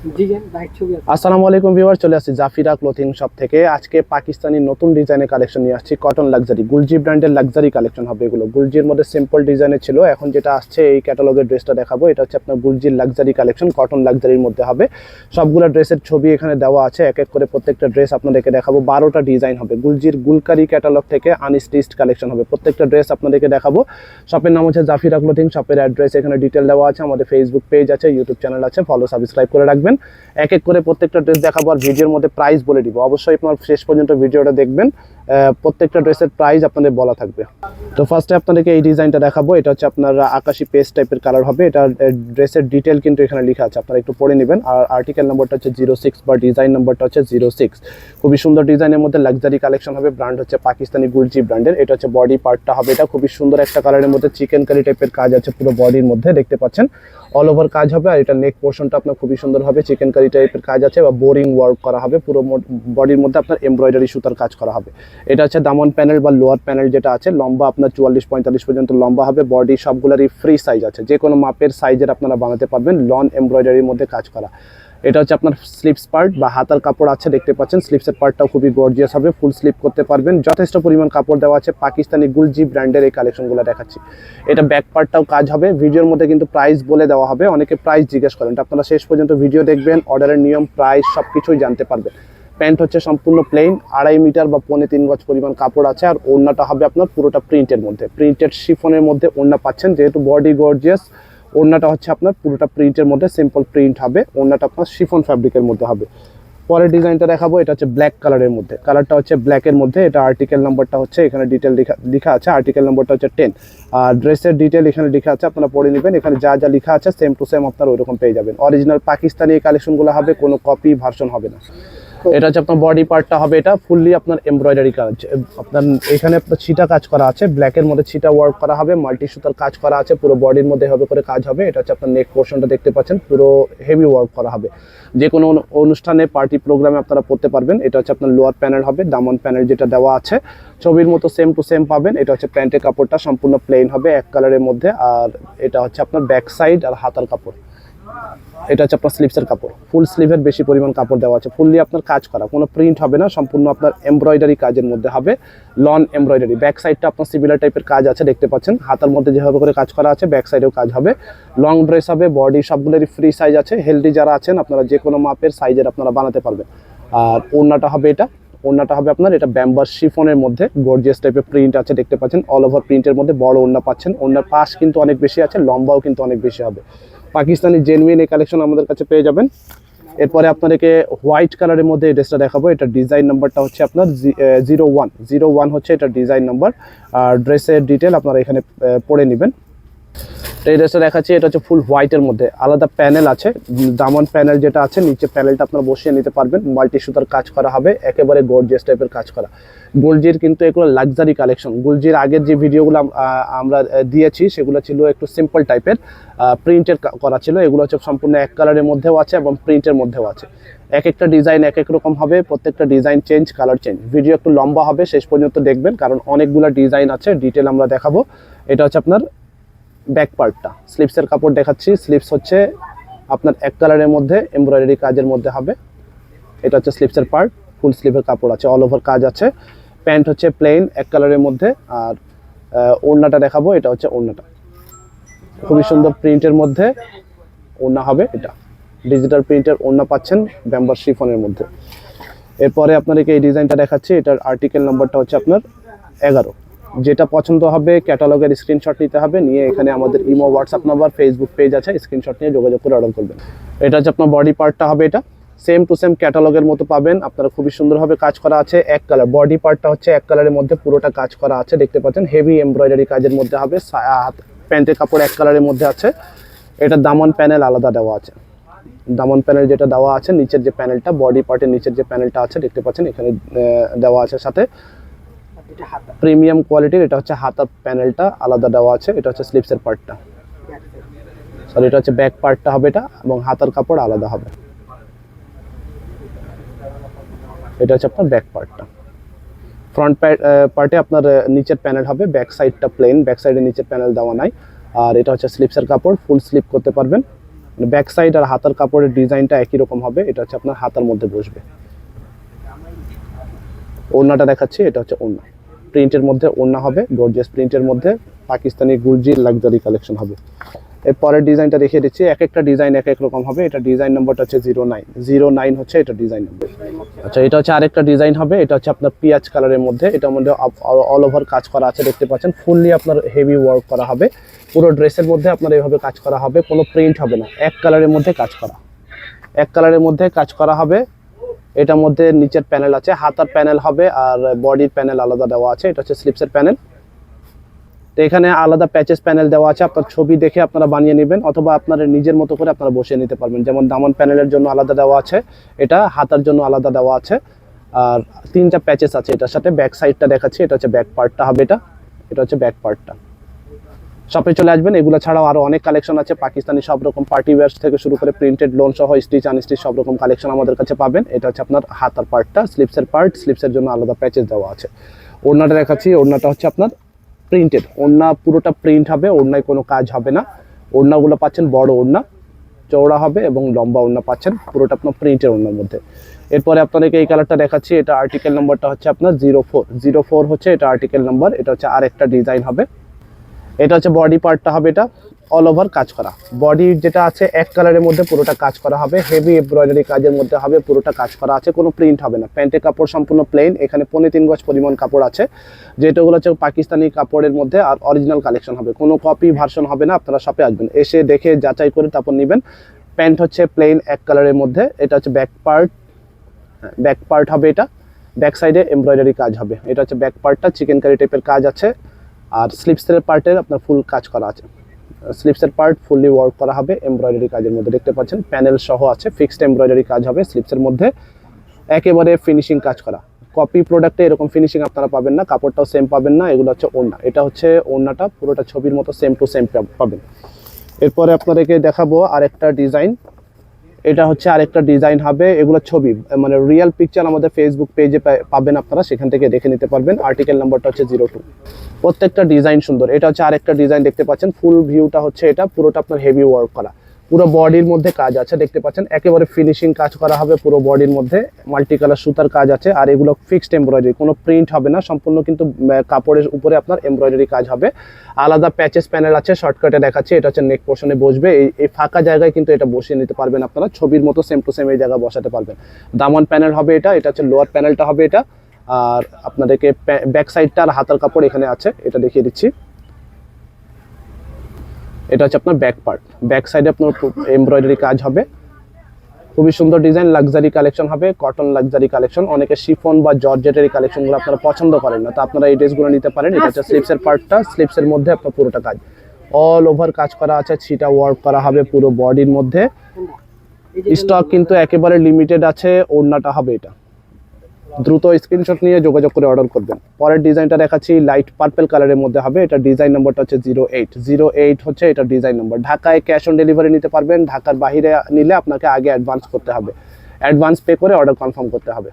আসসালামু আলাইকুম ভিউয়ার, চলে আসছি জাফিরা ক্লোথিং শপ থেকে। আজকে পাকিস্তানি নতুন ডিজাইনের কালেকশন নিয়ে আসছি। কটন লাক্সারি গুলজি ব্র্যান্ডের লাক্সারি কালেকশন হবে এগুলো। গুলজির মধ্যে সিম্পল ডিজাইনের ছিল, এখন যেটা আসছে এই ক্যাটালগের ড্রেসটা দেখাবো। এটা হচ্ছে আপনার গুলজির লাক্সারি কালেকশন, কটন লাক্সারির মধ্যে হবে। সবগুলো ড্রেসের ছবি এখানে দেওয়া আছে, এক এক করে প্রত্যেকটা ড্রেস আপনাদেরকে দেখাবো। 12টা ডিজাইন হবে। গুলজির গুলকারি ক্যাটালগ থেকে আনস্টিচড কালেকশন হবে। প্রত্যেকটা ড্রেস আপনাদেরকে দেখাবো। শপের নাম হচ্ছে জাফিরা ক্লোথিং। শপের অ্যাড্রেস এখানে ডিটেল দেওয়া আছে। আমাদের ফেসবুক পেজ আছে, ইউটিউব চ্যানেল আছে, ফলো সাবস্ক্রাইব করে রাখবেন। এক এক করে প্রত্যেকটা ড্রেস দেখাবো আর ভিডিওর মধ্যে প্রাইস বলে দিব। অবশ্যই আপনার শেষ পর্যন্ত ভিডিওটা দেখবেন, প্রত্যেকটা ড্রেসের প্রাইস আপনাদের বলা থাকবে। তো ফার্স্টে আপনাদেরকে এই ডিজাইনটা দেখাবো। এটা হচ্ছে আপনার আকাশি পেস্ট টাইপের কালার হবে। এটা ড্রেসের ডিটেল কিন্তু এখানে লেখা আছে, আপনারা একটু পড়ে নেবেন। আর আর্টিকেল নাম্বারটা হচ্ছে 06 বা ডিজাইন নাম্বারটা হচ্ছে 06। খুবই সুন্দর ডিজাইনের মধ্যে লাক্সারি কালেকশন হবে। ব্র্যান্ড হচ্ছে পাকিস্তানি গুলজি ব্র্যান্ডের। এটা হচ্ছে বডি পার্টটা হবে। এটা খুবই সুন্দর একটা কালারের মধ্যে চিকেন কারি টাইপের কাজ আছে পুরো বডির মধ্যে, দেখতে পাচ্ছেন অল ওভার কাজ হবে। আর এটা নেক পোর্শনটা আপনার খুবই সুন্দর হবে, চিকেন কারি টাইপের কাজ আছে বা বোরিং ওয়ার্ক করা হবে। পুরো বডির মধ্যে আপনার এমব্রয়ডারি সুতার কাজ করা হবে। এটা হচ্ছে দামন প্যানেল বা লোয়ার প্যানেল যেটা আছে, লম্বা আপনার 44-45 পর্যন্ত লম্বা হবে। বডি সবগুলোরই ফ্রি সাইজ আছে, যে কোনো মাপের সাইজের আপনারা বানাতে পারবেন। লন এমব্রয়ডারির মধ্যে কাজ করা। এটা হচ্ছে আপনার স্লিপস পার্ট বা হাতার কাপড় আছে, দেখতে পাচ্ছেন। স্লিপসের পার্টটাও খুবই গর্জিয়াস হবে, ফুল স্লিপ করতে পারবেন। যথেষ্ট পরিমাণ কাপড় দেওয়া আছে। পাকিস্তানি গুলজি ব্র্যান্ডের এই কালেকশনগুলো দেখাচ্ছি। এটা ব্যাক পার্টটাও কাজ হবে। ভিডিওর মধ্যে কিন্তু প্রাইস বলে দেওয়া হবে, অনেকে প্রাইস জিজ্ঞেস করেন। আপনারা শেষ পর্যন্ত ভিডিও দেখবেন, অর্ডারের নিয়ম প্রাইস সব কিছুই জানতে পারবেন। প্যান্ট হচ্ছে সম্পূর্ণ প্লেন, 2.5 মিটার বা 3.25 গজ পরিমাণ কাপড় আছে। আর ওড়নাটা হবে আপনার পুরোটা প্রিন্টের মধ্যে, প্রিন্টেড শিফনের মধ্যে ওড়না পাচ্ছেন। যেহেতু বডি গর্জিয়াস, ওড়নাটা হচ্ছে আপনার পুরোটা প্রিন্টের মধ্যে, সিম্পল প্রিন্ট হবে। ওড়নাটা আপনার শিফন ফ্যাব্রিকের মধ্যে হবে। পরের ডিজাইনটা দেখাবো। এটা হচ্ছে ব্ল্যাক কালারের মধ্যে, কালারটা হচ্ছে ব্ল্যাকের মধ্যে। এটা আর্টিকেল নাম্বারটা হচ্ছে এখানে ডিটেল লেখা আছে, আর্টিকেল নাম্বারটা হচ্ছে 10। আর ড্রেসের ডিটেল এখানে লেখা আছে, আপনারা পড়ে নেবেন। এখানে যা যা লেখা আছে সেম টু সেম আপনারা ওইরকম পেয়ে যাবেন। অরিজিনাল পাকিস্তানি এই কালেকশনগুলো হবে, কোনো কপি ভার্সন হবে না। এটা হচ্ছে আপনার বডি পার্টটা হবে। এটা ফুললি আপনার এমব্রয়ডারি কাজ, আপনার এখানে আপনার ছিটা কাজ করা আছে, ব্ল্যাকের মধ্যে ছিটা ওয়ার্ক করা হবে, মাল্টি সুতার কাজ করা আছে, পুরো বডির মধ্যে হবে করে কাজ হবে। এটা হচ্ছে আপনার নেক পোর্শনটা দেখতে পাচ্ছেন, পুরো হেভি ওয়ার্ক করা হবে। যে কোনো অনুষ্ঠানে পার্টি প্রোগ্রামে আপনারা পড়তে পারবেন। এটা হচ্ছে আপনার লোয়ার প্যানেল হবে, দামন প্যানেল যেটা দেওয়া আছে ছবির মতো সেম টু সেম পাবেন। এটা হচ্ছে প্যান্টের কাপড়টা সম্পূর্ণ প্লেন হবে, এক কালারের মধ্যে। আর এটা হচ্ছে আপনার ব্যাক সাইড আর হাতার কাপড়। এটা হচ্ছে আপনার স্লিভসের কাপড়, ফুল স্লিভের বেশি পরিমাণ কাপড় দেওয়া আছে, ফুললি আপনার কাজ করা, কোনো প্রিন্ট হবে না, সম্পূর্ণ আপনার এমব্রয়ডারি কাজের মধ্যে হবে। লন এমব্রয়ডারি, ব্যাক সাইডটা আপনার সিমিলার টাইপের কাজ আছে, দেখতে পাচ্ছেন। হাতার মধ্যে যেভাবে করে কাজ করা আছে, ব্যাক সাইডেও কাজ হবে। লং ড্রেস হবে, বডি সবগুলোরই ফ্রি সাইজ আছে। হেলদি যারা আছেন আপনারা যে কোনো মাপের সাইজের আপনারা বানাতে পারবেন। আর ওড়নাটা হবে এটা, ওড়নাটা হবে আপনার এটা ব্যাম্বার শিফনের মধ্যে গর্জিয়াস টাইপের প্রিন্ট আছে, দেখতে পাচ্ছেন। অল ওভার প্রিন্টের মধ্যে বড় ওড়না পাচ্ছেন। ওড়নার পাশ কিন্তু অনেক বেশি আছে, লম্বাও কিন্তু অনেক বেশি হবে। পাকিস্তানি জেনুইন এই কালেকশন আমাদের কাছে পেয়ে যাবেন। এরপরে আপনাদেরকে হোয়াইট কালারের মধ্যে এই ড্রেসটা দেখাবো। এটা ডিজাইন নাম্বারটা হচ্ছে আপনার 01 হচ্ছে এটা ডিজাইন নাম্বার। আর ড্রেসের ডিটেল আপনারা এখানে পড়ে নেবেন। এই ড্রেসটা দেখাচ্ছি, এটা হচ্ছে ফুল হোয়াইটের মধ্যে, আলাদা প্যানেল আছে। দামন প্যানেল যেটা আছে, নিচে প্যানেলটা আপনারা বসিয়ে নিতে পারবেন। মাল্টি সুতার কাজ করা হবে, একেবারে গর্জিয়াস টাইপের কাজ করা। গুলজির কিন্তু এগুলো লাক্সারি কালেকশন। গুলজির আগের যে ভিডিওগুলো আমরা দিয়েছি সেগুলো ছিল একটু সিম্পল টাইপের, প্রিন্টের করা ছিল। এগুলো হচ্ছে সম্পূর্ণ এক কালারের মধ্যেও আছে এবং প্রিন্টের মধ্যেও আছে। এক একটা ডিজাইন এক এক রকম হবে, প্রত্যেকটা design change, colour change. Video একটু লম্বা হবে, শেষ পর্যন্ত দেখবেন, কারণ অনেকগুলো ডিজাইন আছে, ডিটেল আমরা দেখাবো। এটা হচ্ছে আপনার ব্যাক পার্টটা, স্লিপসের কাপড় দেখাচ্ছি। স্লিপস হচ্ছে আপনার এক কালারের মধ্যে এমব্রয়ডারি কাজের মধ্যে হবে। এটা হচ্ছে স্লিপসের পার্ট, ফুল স্লিভের কাপড় আছে, অল ওভার কাজ আছে। প্যান্ট হচ্ছে প্লেন এক কালারের মধ্যে। আর ওড়নাটা দেখাবো, এটা হচ্ছে ওড়নাটা, খুবই সুন্দর প্রিন্টের মধ্যে ওড়না হবে। এটা ডিজিটাল প্রিন্টের ওড়না পাচ্ছেন ব্যাম্বার শিফনের মধ্যে। এরপরে আপনাদেরকে এই ডিজাইনটা দেখাচ্ছি। এটার আর্টিকেল নাম্বারটা হচ্ছে আপনার 11। যেটা পছন্দ হবে ক্যাটালগের স্ক্রিনশট নিতে হবে, নিয়ে এখানে আমাদের imo, WhatsApp number, Facebook page আছে, স্ক্রিনশট নিয়ে যোগাযোগ করে অর্ডার করবেন। এটা হচ্ছে আপনার বডি পার্টটা হবে। এটা সেম টু সেম ক্যাটালগের মতো পাবেন আপনারা, খুবই সুন্দরভাবে কাজ করা আছে। এক কালার বডি পার্টটা হচ্ছে এক কালারের মধ্যে পুরোটা কাজ করা আছে, দেখতে পাচ্ছেন। হেভি এমব্রয়ডারি কাজের মধ্যে হবে। প্যান্টের কাপড় এক কালারের মধ্যে আছে। এটা দামন প্যানেল আলাদা দেওয়া আছে। দামন প্যানেল যেটা দেওয়া আছে, নিচের যে প্যানেলটা, বডি পার্টের নিচের যে প্যানেলটা আছে, দেখতে পাচ্ছেন এখানে দেওয়া আছে সাথে। প্রিমিয়াম কোয়ালিটির এটা হচ্ছে হাতার প্যানেলটা আলাদা দেওয়া আছে। এটা হচ্ছে স্লিপসের পার্টটা, সরি এটা হচ্ছে ব্যাক পার্টটা হবে এটা, এবং হাতার কাপড় আলাদা হবে। এটা হচ্ছে আপনার ব্যাক পার্টটা। ফ্রন্ট পার্টে আপনার নিচের প্যানেল হবে, ব্যাক সাইডটা প্লেন, ব্যাক সাইডে নিচের প্যানেল দেওয়া নাই। আর এটা হচ্ছে স্লিপসের কাপড়, ফুল স্লিপ করতে পারবেন। ব্যাক সাইড আর হাতার কাপড়ের ডিজাইনটা একই রকম হবে। এটা হচ্ছে আপনার হাতার মধ্যে বসবে। ওড়নাটা দেখাচ্ছি, এটা হচ্ছে ওড়না, প্রিন্টের মধ্যে ওড়না হবে, গর্জিয়াস প্রিন্টের মধ্যে পাকিস্তানি গুলজির লাক্সারি কালেকশন হবে। এর পরের ডিজাইনটা দেখিয়ে দিচ্ছি, এক একটা ডিজাইন এক এক রকম হবে। এটা ডিজাইন নাম্বারটা হচ্ছে 09 হচ্ছে এটা ডিজাইন নাম্বার। আচ্ছা, এটা হচ্ছে আরেকটা ডিজাইন হবে। এটা হচ্ছে আপনার পিঁয়াজ কালারের মধ্যে, এটার মধ্যে অল ওভার কাজ করা আছে, দেখতে পাচ্ছেন ফুললি আপনার হেভি ওয়ার্ক করা হবে। পুরো ড্রেসের মধ্যে আপনার এইভাবে কাজ করা হবে, কোনো প্রিন্ট হবে না, এক কালারের মধ্যে কাজ করা, এক কালারের মধ্যে কাজ করা হবে। এটার মধ্যে নিচের প্যানেল আছে, হাতার প্যানেল হবে আর বডির প্যানেল আলাদা দেওয়া আছে। এটা হচ্ছে স্লিপসের প্যানেল। তো এখানে আলাদা প্যাচেস প্যানেল দেওয়া আছে, আপনার ছবি দেখে আপনারা বানিয়ে নেবেন অথবা আপনারা নিজের মতো করে আপনারা বসিয়ে নিতে পারবেন। যেমন দামান প্যানেলের জন্য আলাদা দেওয়া আছে, এটা হাতার জন্য আলাদা দেওয়া আছে, আর 3টা প্যাচেস আছে এটার সাথে। ব্যাক সাইডটা দেখাচ্ছি, এটা হচ্ছে ব্যাক পার্টটা হবে, এটা হচ্ছে ব্যাক পার্টটা। শপে চলে আসবেন, এগুলো ছাড়াও আরও অনেক কালেকশন আছে, পাকিস্তানি সব রকম পার্টি ওয়্যার থেকে শুরু করে প্রিন্টেড লোন সহ স্টিচ আনস্টিচ সব রকম কালেকশন আমাদের কাছে পাবেন। এটা হচ্ছে আপনার হাতার পার্টটা, স্লিপসের পার্ট, স্লিপসের জন্য আলাদা প্যাচেস দেওয়া আছে। ওড়নাটা দেখাচ্ছি, ওড়নাটা হচ্ছে আপনার প্রিন্টেড ওড়না, পুরোটা প্রিন্ট হবে, ওড়নায় কোনো কাজ হবে না। ওড়নাগুলো পাচ্ছেন বড় ওড়না, চওড়া হবে এবং লম্বা ওড়না পাচ্ছেন, পুরোটা আপনার প্রিন্টের ওড়নার মধ্যে। এরপরে আপনাদেরকে এই কালারটা দেখাচ্ছি, এটা আর্টিকেল নাম্বারটা হচ্ছে আপনার 04 হচ্ছে এটা আর্টিকেল নাম্বার। এটা হচ্ছে আরেকটা ডিজাইন হবে। এটা হচ্ছে বডি পার্টটা হবে, এটা অল ওভার কাজ করা বডি, যেটা আছে এক কালারের মধ্যে পুরোটা কাজ করা হবে, হেভি এমব্রয়ডারি কাজের মধ্যে হবে, পুরোটা কাজ করা আছে, কোনো প্রিন্ট হবে না। প্যান্টের কাপড় সম্পূর্ণ প্লেন, এখানে 3.25 গজ পরিমাণ কাপড় আছে, যেটাগুলো হচ্ছে পাকিস্তানি কাপড়ের মধ্যে, আর অরিজিনাল কালেকশন হবে, কোনো কপি ভার্সন হবে না। আপনারা শপে আসবেন, এসে দেখে যাচাই করে তারপর নেবেন। প্যান্ট হচ্ছে প্লেন এক কালারের মধ্যে। এটা হচ্ছে ব্যাক পার্ট হবে, এটা ব্যাক সাইডে এমব্রয়ডারি কাজ হবে। এটা হচ্ছে ব্যাক পার্টটা, চিকেন কারি টাইপের কাজ আছে। আর স্লিপসের পার্টের আপনার ফুল কাজ করা আছে, স্লিপসের পার্ট ফুললি ওয়ার্ক করা হবে এমব্রয়ডারি কাজের মধ্যে, দেখতে পাচ্ছেন প্যানেল সহ আছে, ফিক্সড এমব্রয়ডারি কাজ হবে স্লিপসের মধ্যে, একেবারে ফিনিশিং কাজ করা। কপি প্রোডাক্টে এরকম ফিনিশিং আপনারা পাবেন না, কাপড়টাও সেম পাবেন না। এগুলো হচ্ছে ওড়না, এটা হচ্ছে ওড়নাটা পুরোটা ছবির মতো সেম টু সেম পাবেন। এরপরে আপনাদেরকে দেখাবো আরেকটা ডিজাইন। এটা হচ্ছে আরেকটা ডিজাইন হবে, এগুলো ছবি মানে রিয়েল পিকচার আমাদের ফেসবুক পেজে পাবেন, আপনারা সেখান থেকে দেখে নিতে পারবেন। আর্টিকেল নাম্বারটা হচ্ছে 02। প্রত্যেকটা ডিজাইন সুন্দর। এটা হচ্ছে আরেকটা ডিজাইন, দেখতে পাচ্ছেন ফুল ভিউটা হচ্ছে এটা, পুরোটা আপনার হেভি ওয়ার্ক করা, পুরো বডির মধ্যে কাজ আছে, দেখতে পাচ্ছেন একেবারে ফিনিশিং কাজ করা হবে পুরো বডির মধ্যে, মাল্টি কালার সুতার কাজ আছে। আর এগুলো ফিক্সড এমব্রয়ডারি, কোনো প্রিন্ট হবে না, সম্পূর্ণ কিন্তু কাপড়ের উপরে আপনার এমব্রয়ডারি কাজ হবে। আলাদা প্যাচেস প্যানেল আছে, শর্টকাটে দেখাচ্ছি। এটা হচ্ছে নেক পোর্শনে বসবে, এই ফাঁকা জায়গায় কিন্তু এটা বসিয়ে নিতে পারবেন আপনারা, ছবির মতো সেম টু সেম এই জায়গায় বসাতে পারবেন। দামান প্যানেল হবে এটা হচ্ছে লোয়ার প্যানেলটা হবে এটা। আর আপনাদেরকে ব্যাক সাইডটা আর হাতার কাপড় এখানে আছে, এটা দেখিয়ে দিচ্ছি। এটা হচ্ছে আপনার ব্যাক পার্ট, ব্যাক সাইডে আপনার এমব্রয়ডারি কাজ হবে, খুবই সুন্দর ডিজাইন, লাক্সারি কালেকশন হবে, কটন লাক্সারি কালেকশন। অনেকে শিফন বা জর্জেটের কালেকশনগুলো আপনারা পছন্দ করেন না, তো আপনারা এই ড্রেসগুলো নিতে পারেন। এটা হচ্ছে স্লিপসের পার্টটা, স্লিপসের মধ্যে আপনার পুরোটা কাজ অল ওভার কাজ করা আছে, ছিটা ওয়ার্ক করা হবে পুরো বডির মধ্যে। স্টক কিন্তু একেবারে লিমিটেড আছে। ওড়নাটা হবে এটা, দ্রুত স্ক্রিনশট নিয়ে যোগাযোগ করে অর্ডার করবেন। পরের ডিজাইনটা দেখাচ্ছি, লাইট পার্পল কালারের মধ্যে হবে। এটা ডিজাইন নাম্বারটা হচ্ছে 08 হচ্ছে এটা ডিজাইন নাম্বার। ঢাকায় ক্যাশ অন ডেলিভারি নিতে পারবেন, ঢাকার বাইরে নিলে আপনাকে আগে অ্যাডভান্স করতে হবে, অ্যাডভান্স পে করে অর্ডার কনফার্ম করতে হবে।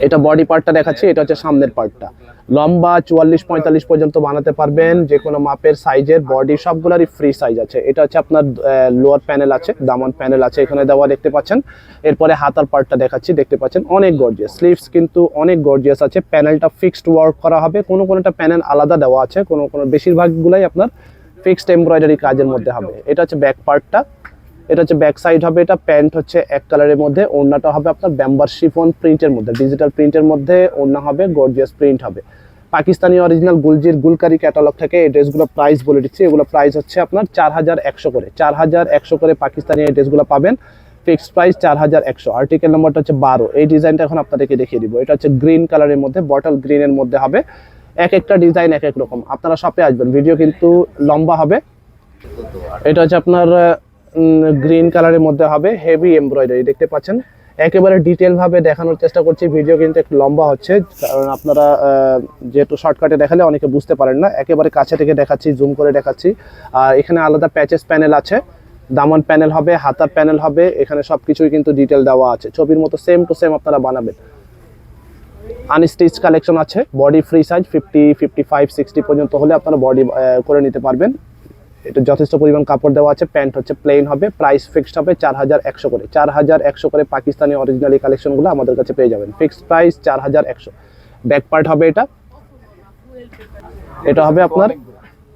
এটা বডি পার্টটা দেখাচ্ছি, এটা হচ্ছে সামনের পার্টটা, লম্বা 44-45 পর্যন্ত বানাতে পারবেন, যে কোনো মাপের সাইজের, বডি সবগুলারই ফ্রি সাইজ আছে। এটা হচ্ছে আপনার লোয়ার প্যানেল আছে, দামান প্যানেল আছে এখানে দেওয়া, দেখতে পাচ্ছেন। এরপরে হাতার পার্টটা দেখাচ্ছি, দেখতে পাচ্ছেন অনেক গর্জিয়াস, স্লিভস কিন্তু অনেক গর্জিয়াস আছে। প্যানেলটা ফিক্সড ওয়ার্ক করা হবে, কোনোটা প্যানেল আলাদা দেওয়া আছে, কোনো বেশিরভাগগুলাই আপনার ফিক্সড এমব্রয়ডারি কাজের মধ্যে হবে। এটা হচ্ছে ব্যাক পার্টটা, এটা হচ্ছে ব্যাক সাইড হবে। এটা প্যান্ট হচ্ছে এক কালারের মধ্যে, ওড়নাটা হবে আপনার ব্যাম্বার শিফন প্রিন্টের মধ্যে, ডিজিটাল প্রিন্টের মধ্যে ওড়না হবে, গর্জিয়াস প্রিন্ট হবে। পাকিস্তানি অরিজিনাল গুলজির গুলকারি ক্যাটালগ থেকে এই ড্রেসগুলো প্রাইস বলে দিচ্ছি, এগুলো প্রাইস হচ্ছে আপনার 4100 করে, 4100 করে পাকিস্তানি এই ড্রেসগুলো পাবেন, ফিক্সড প্রাইস 4100। আর্টিকেল নাম্বারটা হচ্ছে 12। এই ডিজাইনটা এখন আপনাদেরকে দেখিয়ে দিব। এটা হচ্ছে গ্রিন কালারের মধ্যে, বটল গ্রিনের মধ্যে হবে, এক একটা ডিজাইন এক এক রকম। আপনারা শপে আসবেন, ভিডিও কিন্তু লম্বা হবে। এটা হচ্ছে আপনার গ্রিন কালারের মধ্যে হবে, হেভি এমব্রয়ডারি, দেখতে পাচ্ছেন একেবারে ডিটেল ভাবে দেখানোর চেষ্টা করছি, ভিডিও কিন্তু একটু লম্বা হচ্ছে, কারণ আপনারা যেহেতু শর্টকাটে দেখালে অনেকে বুঝতে পারেন না, একেবারে কাছে থেকে দেখাচ্ছি, জুম করে দেখাচ্ছি। আর এখানে আলাদা প্যাচেস প্যানেল আছে, দামান প্যানেল হবে, হাতার প্যানেল হবে, এখানে সবকিছুই কিন্তু ডিটেল দেওয়া আছে, ছবির মতো সেম টু সেম আপনারা বানাবেন। আনস্টিচ কালেকশন আছে, বডি ফ্রি সাইজ 50, 55, 60 পর্যন্ত হলে আপনারা বডি করে নিতে পারবেন। এটা যথেষ্ট পরিমাণ কাপড় দেওয়া আছে, প্যান্ট হচ্ছে প্লেন হবে, প্রাইস ফিক্সড হবে 4100 করে। 4100 করে পাকিস্তানি অরিজিনাল এই কালেকশনগুলো আমাদের কাছে পেয়ে যাবেন, ফিক্সড প্রাইস 4100। ব্যাক পার্ট হবে এটা হবে আপনার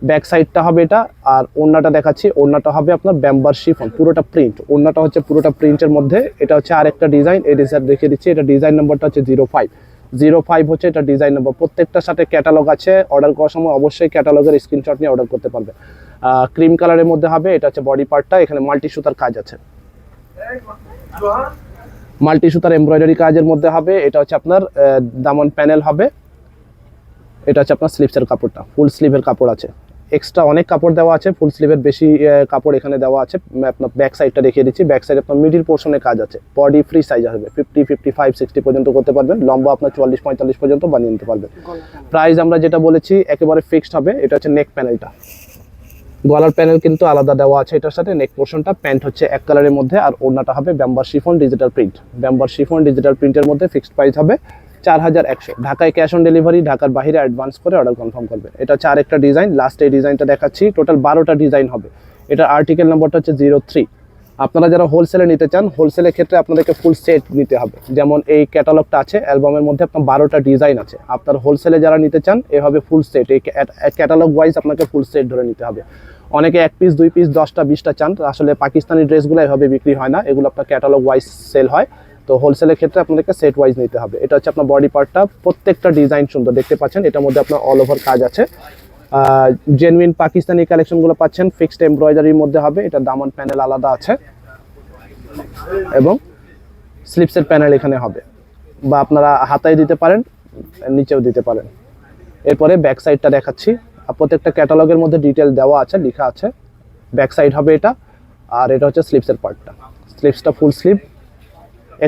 ব্যাক সাইডটা হবে এটা। আর ওড়নাটা দেখাচ্ছি, ওড়নাটা হবে আপনার ব্যাম্বার শিফন, পুরোটা প্রিন্ট। ওড়নাটা হচ্ছে পুরোটা প্রিন্টের মধ্যে। এটা হচ্ছে আরেকটা ডিজাইন, এই ডিজাইন দেখিয়ে দিচ্ছি। এটা ডিজাইন নাম্বারটা হচ্ছে 05 হচ্ছে এটা ডিজাইন নাম্বার। প্রত্যেকটার সাথে ক্যাটালগ আছে, অর্ডার করার সময় অবশ্যই ক্যাটালগের স্ক্রিনশট নিয়ে অর্ডার করতে পারবেন। ক্রিম কালারের মধ্যে হবে, এটা হচ্ছে বডি পার্টটা, এখানে মাল্টি সুতার কাজ আছে, মাল্টি সুতার এমব্রয়ডারি কাজের মধ্যে হবে। এটা হচ্ছে আপনার দামন প্যানেল হবে, এটা হচ্ছে আপনার স্লিভসের কাপড়টা, ফুল স্লিভের কাপড় আছে, এক্সট্রা অনেক কাপড় দেওয়া আছে, ফুল স্লিভের বেশি কাপড় এখানে দেওয়া আছে। আপনার ব্যাক সাইডটা দেখিয়ে দিচ্ছি, ব্যাক সাইড আপনার মিডিল পোর্শনে কাজ আছে। বডি ফ্রি সাইজ হবে, 50, 55, 60 পর্যন্ত করতে পারবেন, লম্বা আপনার 44, 45 পর্যন্ত বানিয়ে নিতে পারবেন। প্রাইস আমরা যেটা বলেছি একেবারে ফিক্সড হবে। এটা হচ্ছে নেক প্যানেলটা, গলার প্যানেল কিন্তু আলাদা দেওয়া আছে এটার সাথে। নেক পোর্শনটা, প্যান্ট হচ্ছে এক কালারের মধ্যে, আর ওড়নাটা হবে Bemberg chiffon digital print. Bemberg chiffon digital প্রিন্টের মধ্যে ফিক্সড প্রাইস হবে 4100। ঢাকায় ক্যাশ অন ডেলিভারি, ঢাকার বাইরে অ্যাডভান্স করে অর্ডার কনফার্ম করবেন। এটা হচ্ছে আরেকটা ডিজাইন, লাস্ট এই ডিজাইনটা দেখাচ্ছি। টোটাল 12টা ডিজাইন হবে। এটা আর্টিকেল নাম্বারটা হচ্ছে 03। আপনারা যারা হোলসেলে নিতে চান, হোলসেলের ক্ষেত্রে আপনাদেরকে ফুল সেট নিতে হবে। যেমন এই ক্যাটালগটা আছে, অ্যালবামের মধ্যে আপনার 12টা ডিজাইন আছে। আপনার হোলসেলে যারা নিতে চান এভাবে ফুল সেট, এই ক্যাটালগ ওয়াইজ আপনাকে ফুল সেট ধরে নিতে হবে। অনেকে 1 পিস 2 পিস 10টা 20টা চান, আসলে পাকিস্তানি ড্রেসগুলো এভাবে বিক্রি হয় না, এগুলো আপনার ক্যাটালগ ওয়াইজ সেল হয়। তো হোলসেলের ক্ষেত্রে আপনাদেরকে সেট ওয়াইজ নিতে হবে। এটা হচ্ছে আপনার বডি পার্টটা, প্রত্যেকটা ডিজাইন সুন্দর দেখতে পাচ্ছেন। এটার মধ্যে আপনার অল ওভার কাজ আছে, জেনুইন পাকিস্তানি কালেকশনগুলো পাচ্ছেন। ফিক্সড এমব্রয়ডারির মধ্যে হবে, এটা দামন প্যানেল আলাদা আছে এবং স্লিপসের প্যানেল এখানে হবে, বা আপনারা হাতায় দিতে পারেন, নিচেও দিতে পারেন। এরপরে ব্যাক সাইডটা দেখাচ্ছি, প্রত্যেকটা ক্যাটালগের মধ্যে ডিটেল দেওয়া আছে, লেখা আছে। ব্যাক সাইড হবে এটা, আর এটা হচ্ছে স্লিপসের পার্টটা। স্লিপসটা full sleeve,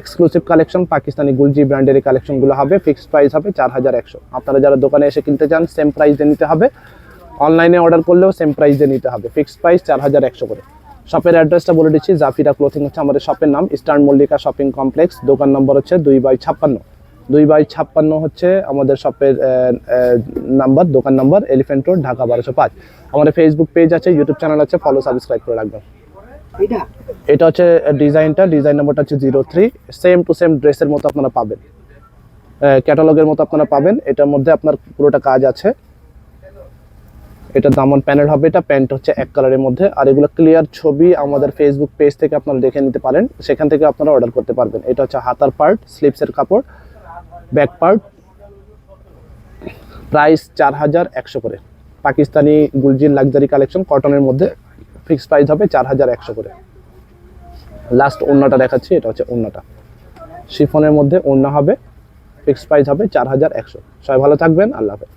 exclusive collection, Pakistani Gulji ব্র্যান্ডের এই কালেকশনগুলো হবে। ফিক্সড প্রাইস হবে 4100। আপনারা যারা দোকানে এসে কিনতে চান সেম প্রাইসে নিতে হবে, অনলাইনে অর্ডার করলেও সেম প্রাইসে নিতে হবে। ফিক্সড প্রাইস 4100 করে। শপের অ্যাড্রেসটা বলে দিচ্ছি, জাফিরা ক্লোথিং হচ্ছে আমাদের শপের নাম, ইস্টার্ন মল্লিকা শপিং কমপ্লেক্স। দোকান নম্বর হচ্ছে 2/56, 2/56 হচ্ছে আমাদের শপের নাম্বার, দোকান নাম্বার, এলিফ্যান্ট রোড, ঢাকা 1205। আমাদের ফেসবুক পেজ আছে, ইউটিউব চ্যানেল আছে, ফলো সাবস্ক্রাইব করে রাখবেন। এটা হচ্ছে ডিজাইনটা, ডিজাইন নাম্বারটা হচ্ছে 03। সেম টু সেম ড্রেসের মতো আপনারা পাবেন, ক্যাটালগের মতো আপনারা পাবেন। এটার মধ্যে আপনার পুরোটা কাজ আছে। এটা দামন প্যানেল হবে, এটা প্যান্ট হচ্ছে এক কালারের মধ্যে। আর এগুলো ক্লিয়ার ছবি আমাদের ফেসবুক পেজ থেকে আপনারা দেখে নিতে পারেন, সেখান থেকে আপনারা অর্ডার করতে পারবেন। এটা হচ্ছে হাতার পার্ট, স্লিপসের কাপড়, ব্যাক পার্ট। প্রাইস 4100 করে। পাকিস্তানি গুলজির লাক্সারি কালেকশন কটনের মধ্যে, ফিক্সড প্রাইস হবে 4100 করে। লাস্ট ওড়নাটা দেখাচ্ছি, এটা হচ্ছে ওড়নাটা, শিফনের মধ্যে ওড়না হবে, ফিক্সড প্রাইস হবে 4100। সবাই ভালো থাকবেন, আল্লাহ হাফেজ।